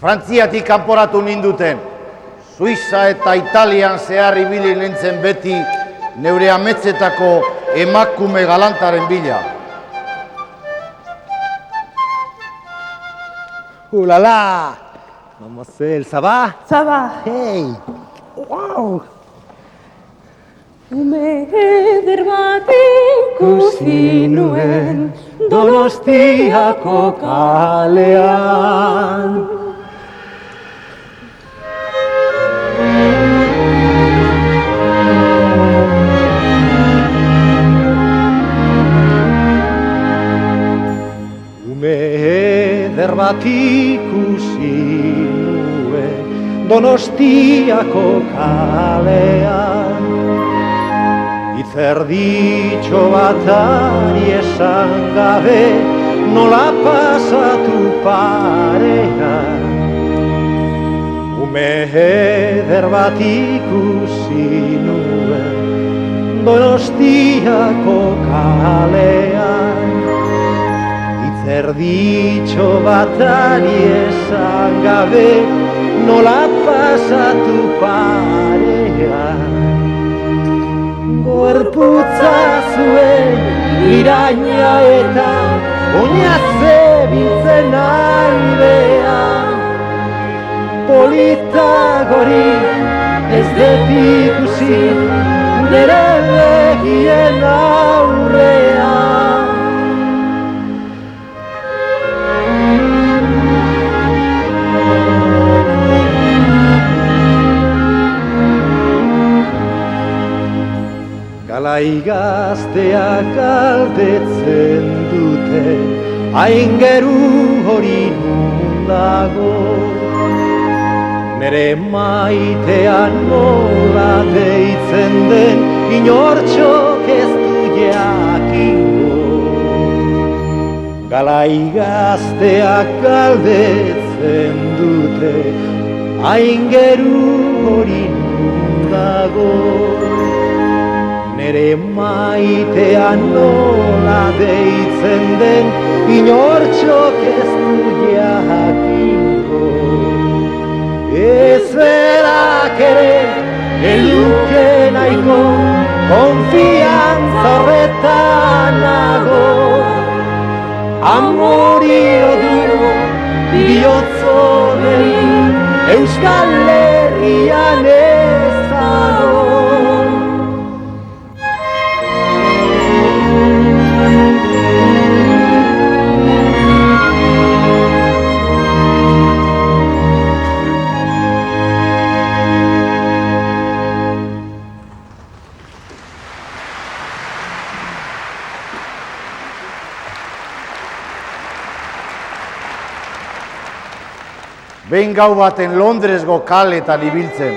Frantziatik kanporatu ninduten. Suiza eta Italian zehar ibili nintzen beti neure ametzetako emakume galantaren bila. Ulala! Mademoiselle, ça va? Ça va. Hey! Wow! Ume eder bat ikusi nuen Donostiako kalean. Ume eder bat ikusi nuen Donostiako kalean. Itzerditxo batari esan gabe nola pasatu parea. Ume eder bat ikusi nuen Donostiako kalean. Itzerditxo batari esan gabe nola pasatu parea. Gorputza zuen iraina eta oinatze biltzen aidea. Politagori ez dut ikusi nire begien aurrean. Galai gazteak galdetzen dute, aingeru hori nundago. Nere maitean nola deitzen den, inortxok ez du jakingo. Galai gazteak galdetzen dute, aingeru hori nundago. Nere maitean nola deitzen den, inortxok ez du jakingo. Ez berak ere, eluke nahiko, konfiantza horretan nago. Amorio du, bihotzonei, Euskal Herrian ezago. Behin gau baten Londresgo kaletan ibiltzen.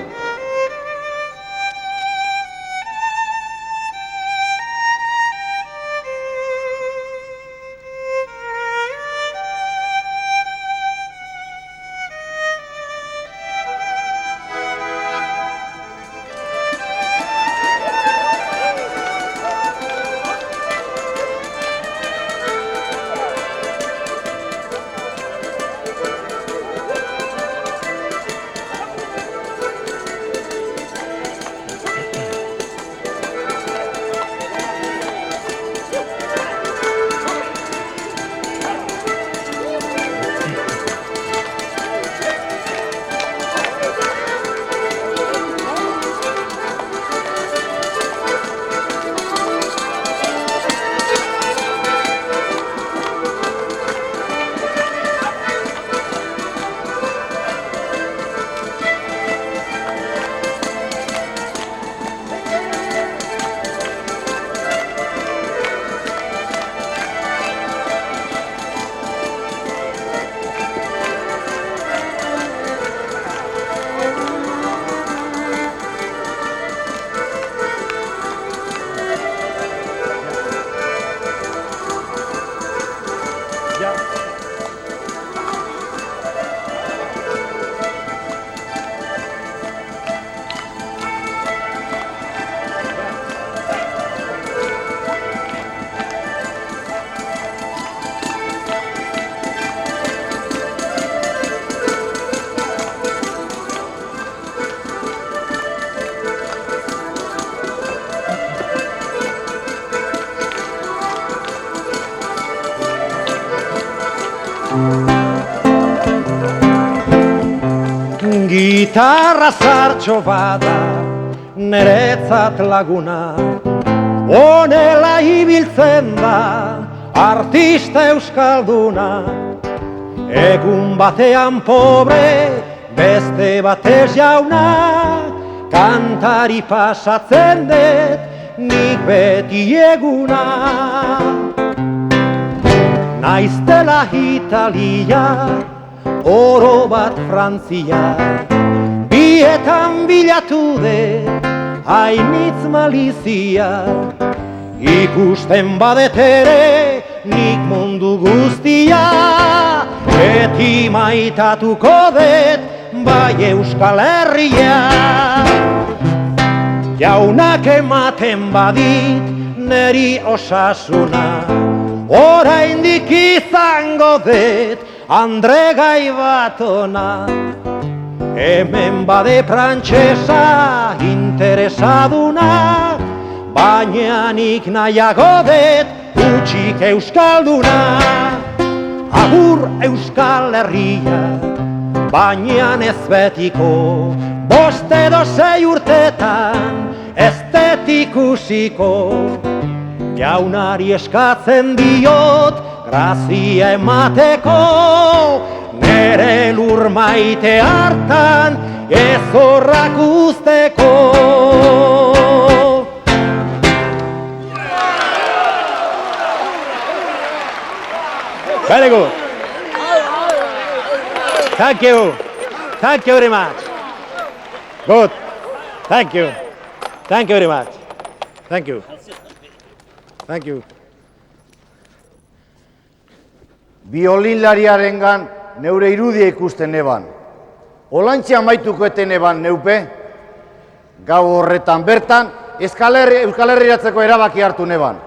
gitarra zartxo bada neretzat laguna, honela ibiltzen da artista euskalduna. Egun batean pobre, beste batez jauna, kantari pasatzen dut nik beti eguna. Naiztela Italia, oro bat Frantzia, bietan bilatu dut hainitz malizia. Ikusten badet ere nik mundu guztia, beti maitatuko dut bai Euskal Herria. Jaunak ematen badit neri osasuna, oraindik izango dut Andregai bat ona. Hemen bade frantsesa interesaduna, baina nik nahiago dut utxik euskalduna. Agur Euskal Herria, baina ez betiko, bost edo 6 urtetan ez dut ikusiko. Jaunari eskatzen diot grazia emateko, nere lur maite hartan ez horrak usteko. Very good. Thank you. Thank you very much. Good. Thank you. Thank you very much. Thank you. Thank you. Biolinlariarengan neure irudia ikusten eban. Olantxe amaituko eten eban neupe, gau horretan bertan, Euskal Herriratzeko erabaki hartu neban.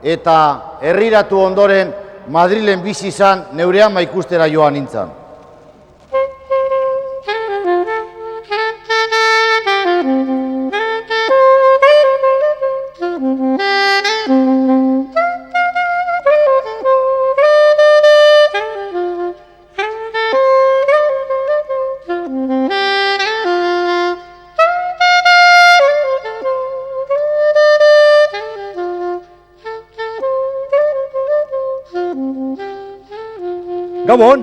Eta herriratu ondoren Madrilen bizi izan neure ama ikustera joan nintzan. Gabon!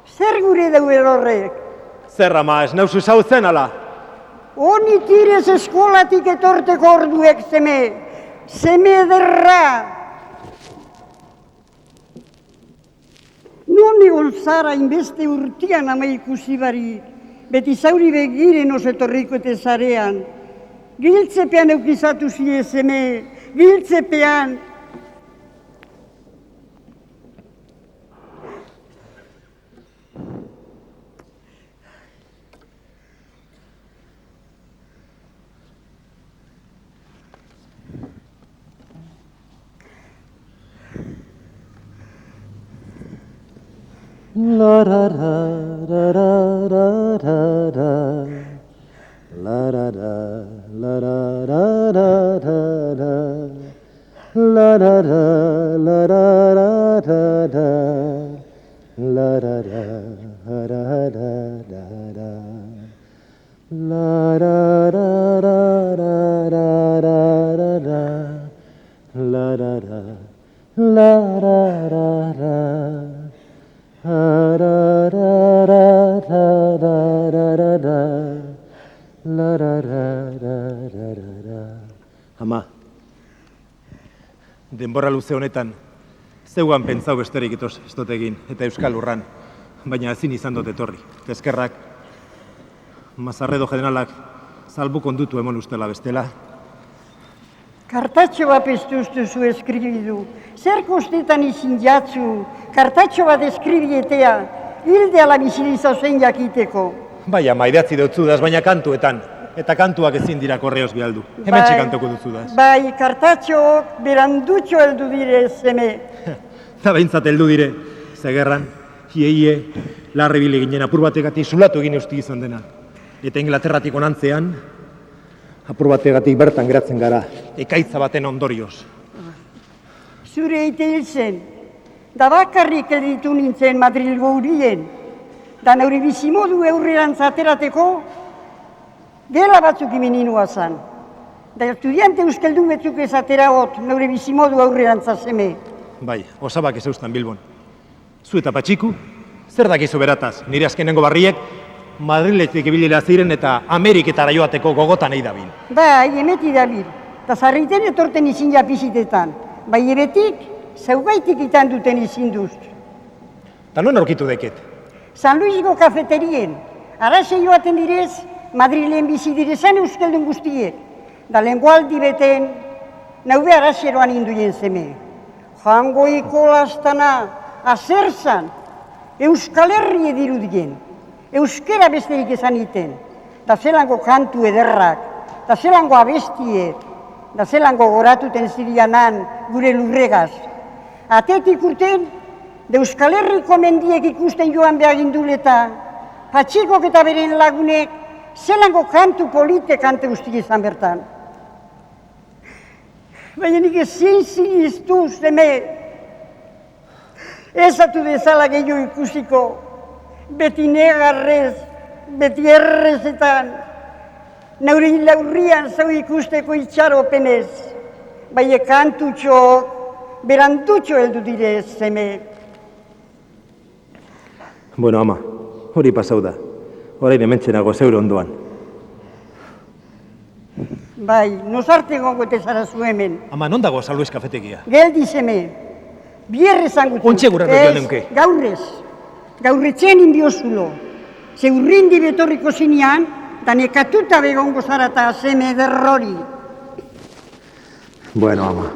Zer gure dauel horrek? Zer ama, ez nauzu zautzen ala? Honi tirez eskolatik etorteko orduek zeme ederra! Non egon zara inbeste urtian ama ikusi barik, beti zauri begiren osetorriko ete zarean. Giltzepean eukizatu zile zeme, giltzepean! La da da da da da da, la da da la da da da da, la da da la da da da, la da da da da da, la da da da da da, la da da la da da. Ama, denbora luze honetan, zeuan pentsau besterik ez dut egin, eta Euskal Urran, baina ezin izan dut etorri. Eskerrak, Mazarredo generalak salbu kondutu emon ustela bestela. Kartatxo bat piztuztu zu eskribidu. Zer kostetan izin jatzu, kartatxo bat eskribietea, hilde ala biziliza zen jakiteko. Bai, ama, idatzi dutzudaz, baina kantuetan. Eta kantuak ezin dira korreoz bialdu. Hementxe kantoko dutzudaz. Bai, kartatxook berandutxo heldu dire zeme. Eta behintzat heldu dire, zegerran, hie, larri bile ginen apur bategatik zulatu egin eusti izan dena. Eta Inglaterratik onantzean, apur bategatik bertan geratzen gara, ekaitza baten ondorioz. Zure eite hil zen, da bakarrik editu nintzen Madrilgo hurien. Da neure bizimodu eurrerantz aterateko, gela batzuk imeninua zan. Da estudiante euskeldu betzuk ez ateragot neure bizimodu aurrerantza zeme. Bai, osabak ez eustan Bilbon. Zu eta Patxiku, zer dakizu berataz? Nire azkenengo barriek Madriletik ibilera ziren eta Ameriketara joateko gogotan nahi dabil. Bai, emeti dabil. Ta zarriten etorten izin japisitetan. Bai, ebetik, zeugaitik itan duten izin duz. Ta non aurkitu deket? San Luisgo kafeterien. Araxe joaten direz, Madrilen bizi direzan euskeldun guztiek. Da lengualdi beten, naube araxeroan induien zeme. Jangoiko lastana, azerzan, Euskal Herri edirudien. Euskera besterik esan iten. Da zelango kantu ederrak, da zelango abestiek, da zelango goratuten zirianan gure lurregaz. Atetik urten, de Euskal Herriko mendiek ikusten joan behaginduleta, Patxikok eta beren lagunek zelango kantu polite kante guzti izan bertan. Baina nik ezin ziniztu zeme, ezatu dezala gehiago ikusiko, beti negarrez, beti errezetan, neure laurrian zau ikusteko itxaropenez, baina kantutxok, berantutxo heldu dire zeme. Bueno, ama, hori pasau da. Orain hementzenago zeure ondoan. Bai, nosarte gogote zara zu hemen. Ama, non dago San Luis kafetegia? Geldi zeme, bierrezan gutu. Ontxe gurra dut neunke. Gaurrez, gaurretzen indiozulo. Ze urrindi betorriko zinean, da nekatuta begongo zarata zeme derrori. Bueno, ama.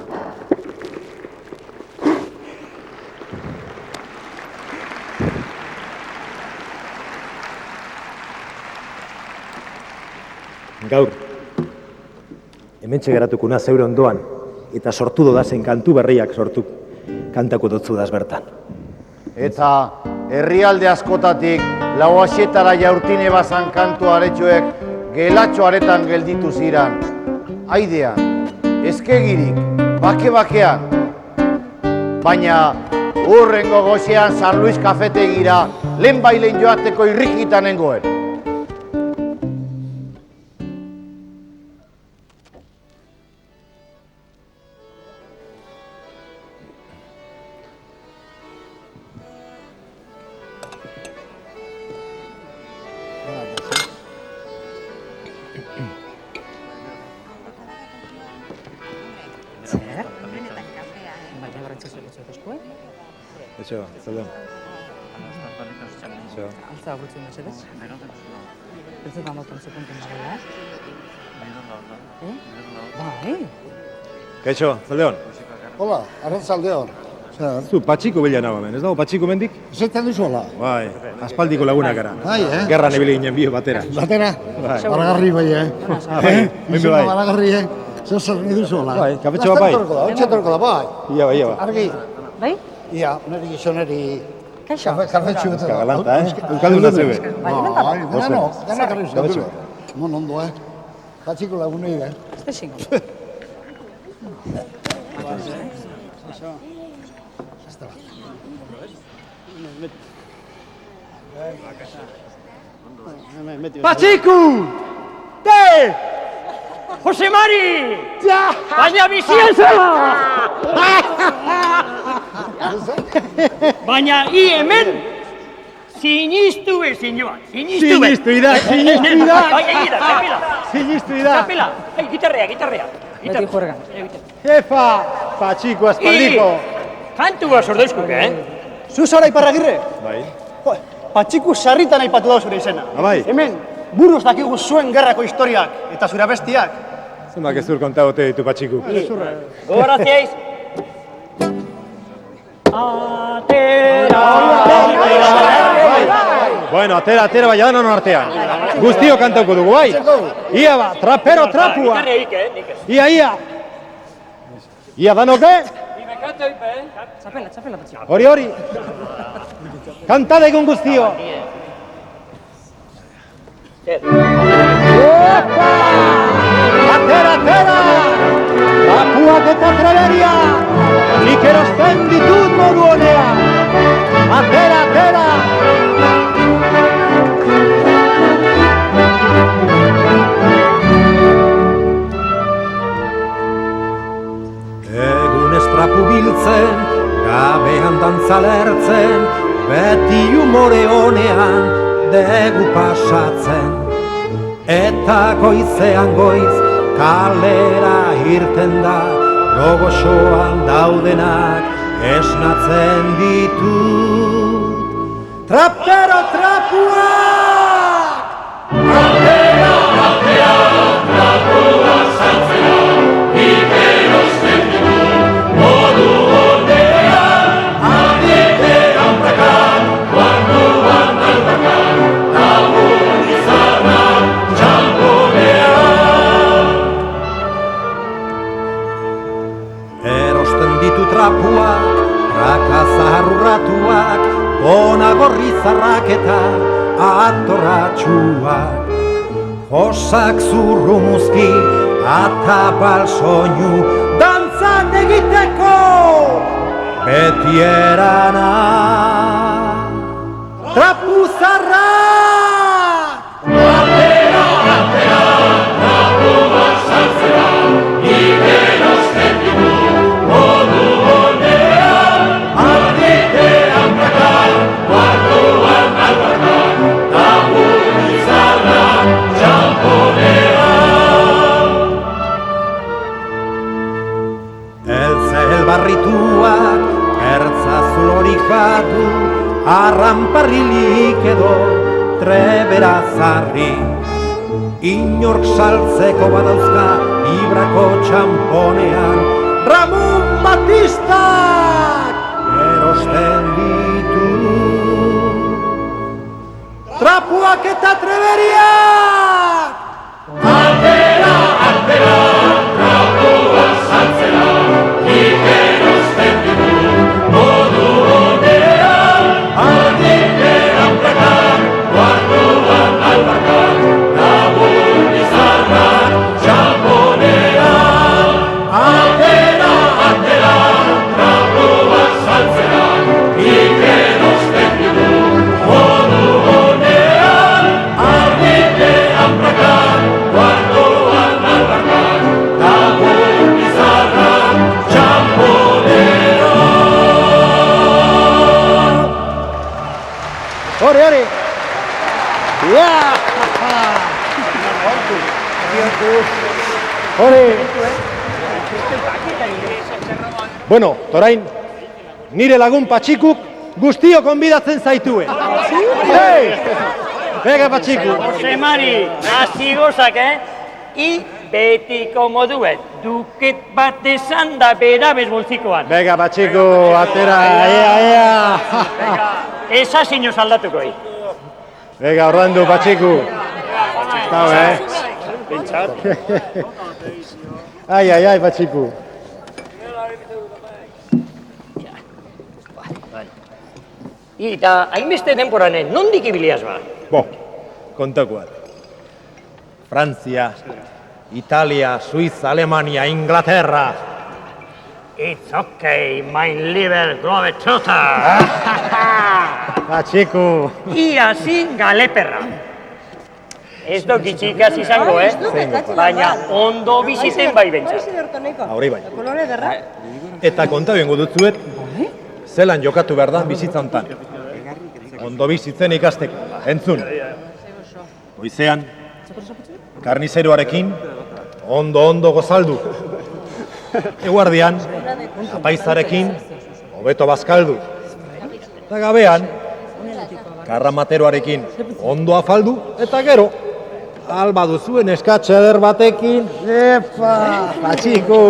Gaur, hementxe geratuko na zeure ondoan, eta sortu dodazen kantu berriak sortu kantako dutzu daz bertan. Eta herrialde askotatik lauaxetara jaurtine bazan kantu aretxoek gelatxo aretan gelditu ziran. Aidean, ezkegirik, bake-bakean. Baina hurrengo goxean San Luis kafetegira lehen bailen joateko irrikitan nengoen. Etxo, zaldun. Altza gutxi mesedez. Ez dut amotan sekunten bagela. Bai. Kaixo, zaldeon. Hola, arratzaldeon. Zu Patxiko bila nago hemen, ez dago Patxiko mendik? Zaten duzuela? Bai, aspaldiko lagunak gara. Bai, Gerran ebili ginen bio batera. Batera? Bai. Baragarri bai, bai, Izuna bai. baragarri, zer zer nahi duzuela? Bai, kafetxo bat bai. Hortxe torko da, bai. Ia bai, ia bai. Argi, Bai? ia, niri gizoneri... Kaixo. Kafetxu eta da. Galanta, Euskalduna zebe. Bai, hemen dago. Bai, dena karri Kafetxo. zuen. Mon ondo, Patxiko lagunei, Ez desingo. Patxiku! Te! Jose Mari! Baina bizien zela! Baina hi hemen sinistu ezin joan. Sinistu ida! Bai, egida, kapela! Sinistu ida! Kapela! Bai, gitarrea! Beti juergan. Jefa! Patxiko aspaldiko! Kantu bat sordeuzkuk, Zu zara Iparragirre? Bai. Patxiku sarritan aipatu da zure izena. Bai. Hemen, buruz dakigu zuen gerrako historiak eta zure abestiak. Zenbak ez dur kontagote ditu Patxiku. Gogoraziaiz! Bueno, atera, bai, danon artean. Guztio kantauko dugu, bai? Ia ba, trapero trapua! Gitarria nik ez. Ia! Ia danoke? Txapela, Patxiko. Hori! Kantade egun guztio! Opa! Atera! Trapuak eta treberia! Nik erosten ditut modu honea! Atera! batean degu pasatzen, eta goizean goiz kalera irten da, gogoxoan daudenak esnatzen ditut. Trapero trapuak! Trapera, trapera, trapua saltzera, ikerosten ditut, modu honean, alditean prakan, guarduan albakan, tabun izarrak, txamponean. Erosten ditu trapuak, praka zaharrurratuak, ona gorri zarrak eta atorratxuak. Josak zurrumuzki, atabal soinu, dantzan egiteko beti erana. Trapu zarrak! Atera, atera, trapua saltzera, ikerosten ditut, modu honean, alditean prakan, guarduan albakan, tabun izarrak, txamponean. Eltzel barrituak, ertza zulorik batu, arranparrilik edo trebera zarri. Inork saltzeko badauzka librako txamponean, Ramon Batistak erosten ditu. Trapuak eta treberiak! Atera, atera, trapua saltzera, ikerosten ditut, modu honean, alditean prakan, guarduan albakan, tabun izarrak, txamponean. Atera, atera, trapua saltzera, ikerosten ditut, modu honean, alditean prakan, guarduan albakan, tabun izarrak, txamponean. Hore! Ja! Hore! Bueno, torain, nire lagun Patxikuk guztio konbidatzen zaitue. Hey! Bega Patxiku! Jose Mari, hasi gozak, I betiko moduen, duket bat esan da bera bezboltzikoan. Bega Patxiku, atera, ea! Esa sinoz aldatuko, Bega, ordandu Patxiku. Estau, Pentsat. Ai, Patxiku. Eta hainbeste denporanen, nondik ibiliaz ba? Bo, kontakoat. Frantzia, Italia, Suiza, Alemania, Inglaterra. It's okay, mein lieber Globetrotter. Patxiku. Ia zin galeperra. Ez dokitxikaz izango, Baina ondo biziten bai bentsat. Hori bai. Eta konta bengo dutzuet, zelan jokatu behar da bizitza hontan. Ondo bizitzen ikasteko, entzun. Goizean, karnizeroarekin, ondo gozaldu. Eguardian, apaizarekin, hobeto bazkaldu. Eta gabean, karramateroarekin ondo afaldu, eta gero, alba duzuen eskatxeder batekin, Patxiku!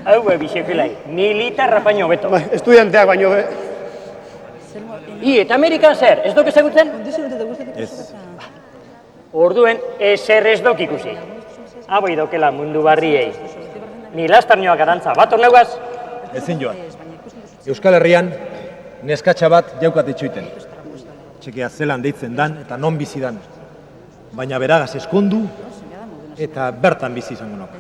Hau bisekelai, militarra baino beto. Estudianteak baino, Eta Amerikan zer, ez dok ezagutzen? Ez, Orduen, ezer ez dok ikusi. Aboi dokela mundu barriei. Ni lastarnioak arantza bat ornegaz? ezin joan. Euskal Herrian, neskatxa bat jaukat itxuiten. Txekea zelan deitzen dan eta non bizi dan. Baina beragaz eskondu eta bertan bizi izango nok.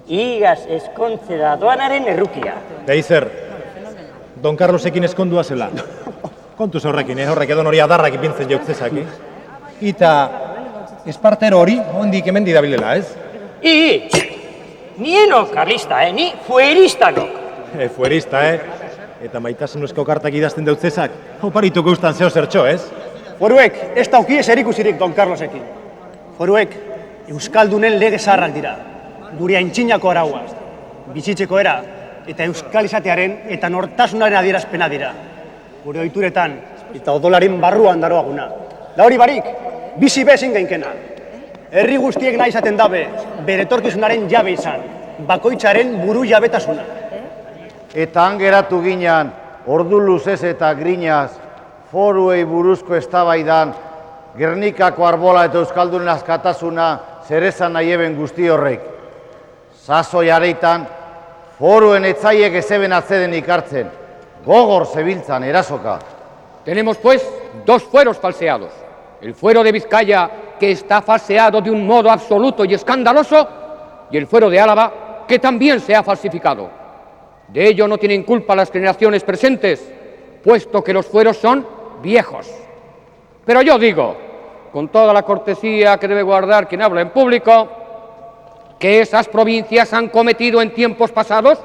Igaz eskontze da doanaren errukia. Deizer, Don Carlosekin eskondua zela. Kontuz horrekin, horrek edo hori adarrak ipintzen jauktzezak, Eta espartero hori, ondik hemendi dabilela, ez? Nieno karlista, ni fueristakok. Fuerista, Eta maitasunezko kartak idazten dautzezak, oparituko ustan zeo zertxo, ez? Foruek ez dauki ez erikusirik Don Carlosekin. Foruek Euskaldunen lege zaharrak dira. Gure aintzinako araua, bizitzeko era eta euskal izatearen eta nortasunaren adierazpena dira. Gure ohituretan eta odolaren barruan daroaguna. Da hori barik, bizi bezin gainkena. Herri guztiek nahi izaten dabe, bere etorkizunaren jabe izan, bakoitzaren buru jabetasuna. Eta han geratu ginean, ordu luzez eta grinaz, foruei buruzko eztabaidan, Gernikako arbola eta Euskaldunen askatasuna zerezan nahi eben guzti horrek. Sasoi areitan, foruen etzaiek ezeben atzeden ikartzen, gogor zebiltzan erasoka. Tenemos, pues, dos fueros falseados. El fuero de Vizcaya, que está falseado de un modo absoluto y escandaloso, y el fuero de Álava, que también se ha falsificado. De ello no tienen culpa las generaciones presentes, puesto que los fueros son viejos. Pero yo digo, con toda la cortesía que debe guardar quien habla en público, que esas provincias han cometido en tiempos pasados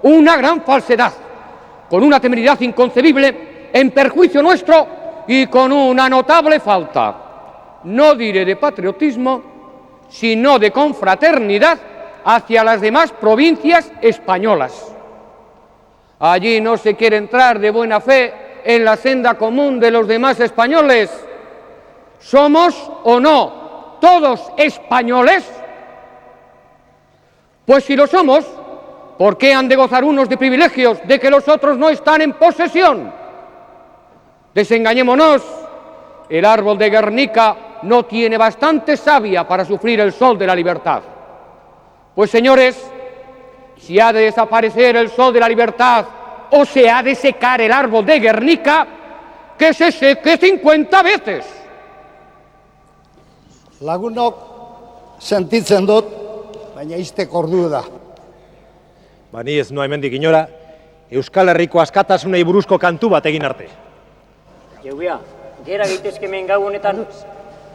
una gran falsedad, con una temeridad inconcebible, en perjuicio nuestro y con una notable falta, no diré de patriotismo, sino de confraternidad hacia las demás provincias españolas. Allí no se quiere entrar de buena fe en la senda común de los demás españoles. ¿Somos o no todos españoles? Pues si lo somos, ¿por qué han de gozar unos de privilegios de que los otros no están en posesión? Desengañémonos, el árbol de Guernica no tiene bastante savia para sufrir el sol de la libertad. Pues señores, si ha de desaparecer el sol de la libertad o se ha de secar el árbol de Guernica, que se seque 50 veces. Lagunok sentitzen dut, baina iztek ordu da. Ba, ni ez noa hemendik inora, Euskal Herriko askatasunei buruzko kantu bat egin arte. Jeubia, gera gaitezke hemen gau honetan,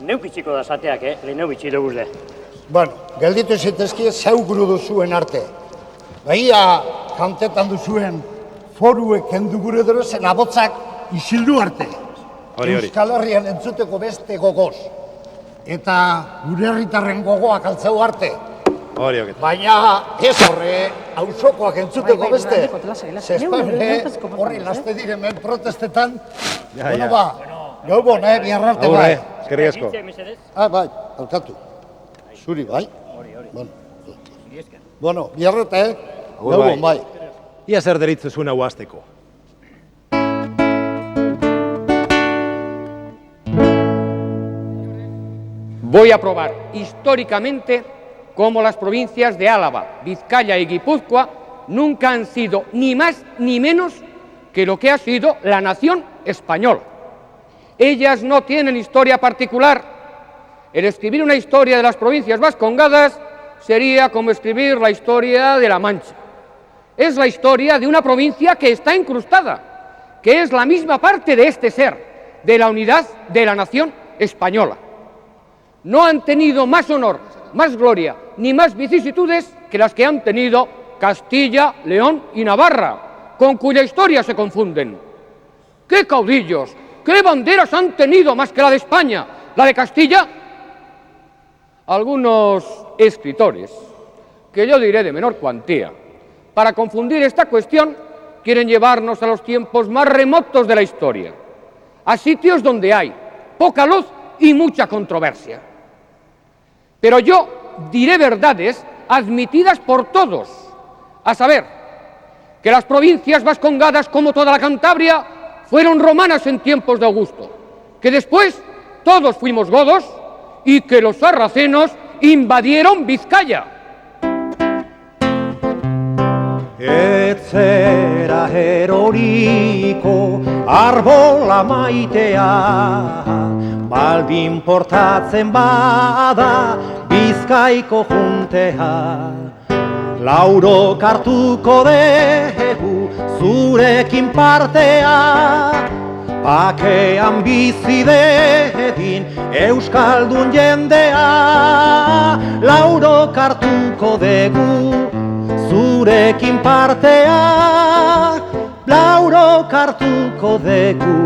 neukitxiko da zateak, leheneu bitxi duguzde. Bueno, gelditu zitezki zeuguru duzuen arte. Bahia kantetan duzuen foruek kendu gure dorozen abotzak isildu arte. Hori. Euskal Herrian entzuteko beste gogoz. Eta gure herritarren gogoak altzeu arte. Hori oket. Baina ez horre, auzokoak entzuteko beste. Zespane horri laste diremen protestetan. Bueno ba, gau bon, biarrarte bai. Eskerrik asko. Bai, alkatu. Zuri bai? Bueno, biarrate, gau bon bai. Ia zer deritzu zuen hau azteko. Voy a probar históricamente cómo las provincias de Álava, Vizcaya y Guipúzcoa nunca han sido ni más ni menos que lo que ha sido la nación española. Ellas no tienen historia particular. El escribir una historia de las provincias vascongadas sería como escribir la historia de La Mancha. Es la historia de una provincia que está incrustada, que es la misma parte de este ser, de la unidad de la nación española. No han tenido más honor, más gloria, ni más vicisitudes que las que han tenido Castilla, León y Navarra, con cuya historia se confunden. ¿Qué caudillos, qué banderas han tenido más que la de España, la de Castilla? Algunos escritores, que yo diré de menor cuantía, para confundir esta cuestión, quieren llevarnos a los tiempos más remotos de la historia, a sitios donde hay poca luz y mucha controversia. Pero yo diré verdades admitidas por todos, a saber, que las provincias vascongadas, como toda la Cantabria, fueron romanas en tiempos de Augusto, que después todos fuimos godos y que los sarracenos invadieron Vizcaya. Etzera eroriko arbola maitea, baldin portatzen bada Bizkaiko juntea. Lauro kartuko dugu zurekin partea, bakean bizi dedin euskaldun jendea. Lauro kartuko dugu zurekin partea, laurok hartuko dugu,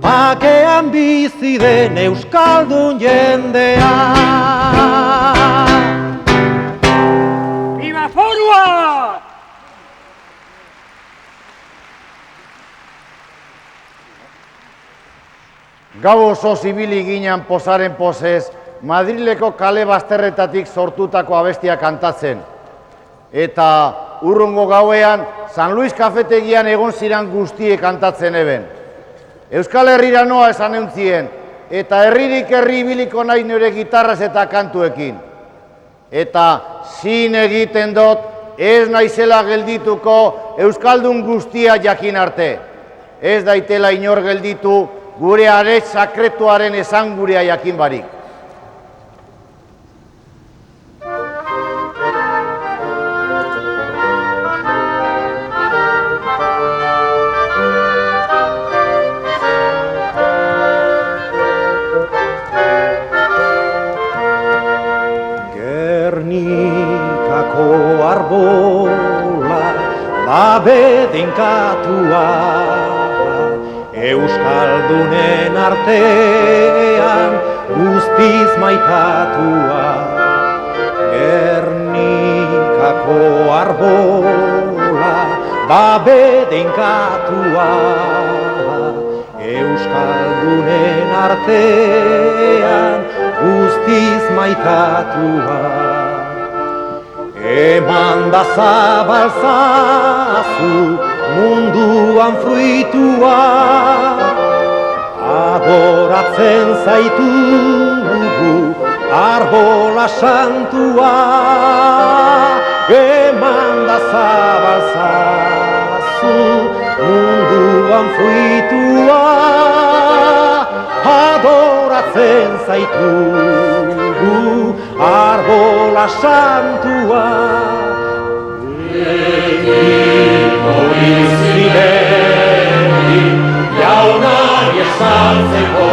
bakean bizi den euskaldun jendea. Viva Forua! Gau oso zibili ginen pozaren pozez, Madrileko kale bazterretatik sortutako abestia kantatzen. Eta urrungo gauean, San Luis kafetegian egon ziren guztie kantatzen eben. Euskal Herrira noa esan euntzien, eta herririk herri ibiliko nahi nire gitarraz eta kantuekin. Eta zin egiten dut, ez naizela geldituko Euskaldun guztia jakin arte. Ez daitela inor gelditu, gure aretz sakretuaren esan gurea jakin barik. Gernikako arbola babe denkatua, Euskaldunen artean guztiz maitatua. Gernikako arbola babe denkatua, Euskaldunen artean guztiz maitatua. Eman da zabalzazu munduan fruitua, adoratzen zaitugu arbola santua. Eman da zabalzazu munduan fruitua, adoratzen zaitugu arbola santua. Hori ziren, jaunari esaltzeko,